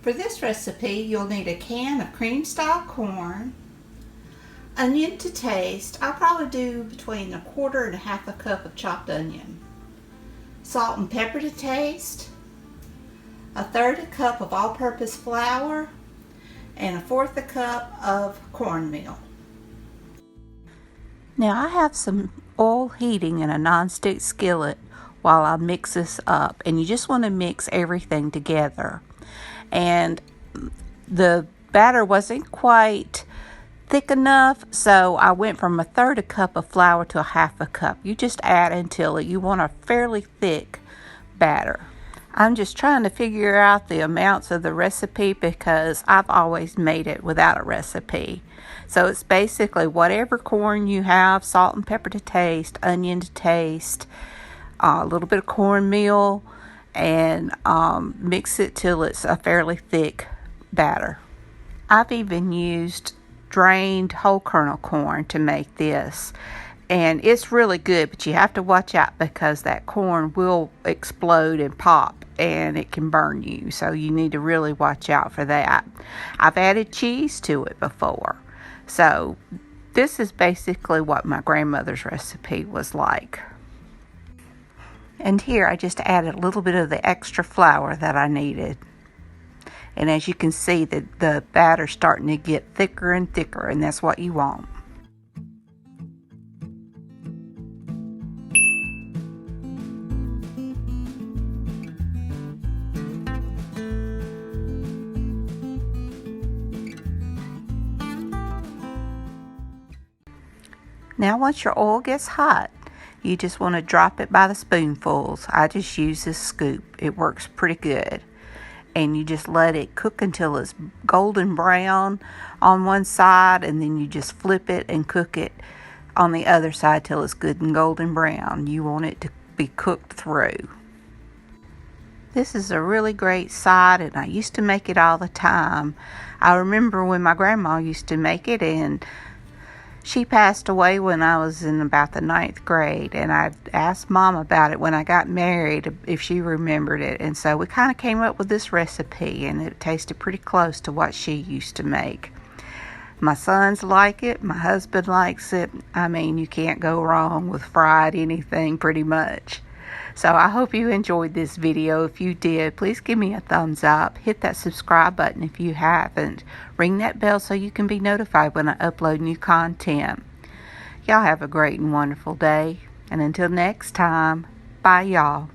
For this recipe, you'll need a can of cream-style corn, onion to taste. I'll probably do between 1/4 and 1/2 cup of chopped onion, salt and pepper to taste, 1/3 cup of all-purpose flour, and 1/4 cup of cornmeal. Now I have some oil heating in a non-stick skillet while I mix this up, and you just want to mix everything together. And the batter wasn't quite thick enough, so I went from 1/3 cup of flour to 1/2 cup. You just add until you want a fairly thick batter. I'm just trying to figure out the amounts of the recipe because I've always made it without a recipe. So it's basically whatever corn you have, salt and pepper to taste, onion to taste, a little bit of cornmeal, and mix it till it's a fairly thick batter. I've even used drained whole kernel corn to make this, and it's really good, but you have to watch out because that corn will explode and pop and it can burn you, so you need to really watch out for that. I've added cheese to it before, so this is basically what my grandmother's recipe was like. And here I just added a little bit of the extra flour that I needed. And as you can see, the batter's starting to get thicker and thicker, and that's what you want. Now once your oil gets hot, you just want to drop it by the spoonfuls. I just use this scoop. It works pretty good. And you just let it cook until it's golden brown on one side, and then you just flip it and cook it on the other side till it's good and golden brown. You want it to be cooked through. This is a really great side, and I used to make it all the time. I remember when my grandma used to make it, and she passed away when I was in about the 9th grade, and I asked Mom about it when I got married if she remembered it, and so we kind of came up with this recipe, and it tasted pretty close to what she used to make. My sons like it, my husband likes it. I mean, you can't go wrong with fried anything pretty much. So I hope you enjoyed this video. If you did, please give me a thumbs up. Hit that subscribe button if you haven't. Ring that bell so you can be notified when I upload new content. Y'all have a great and wonderful day. And until next time, bye y'all.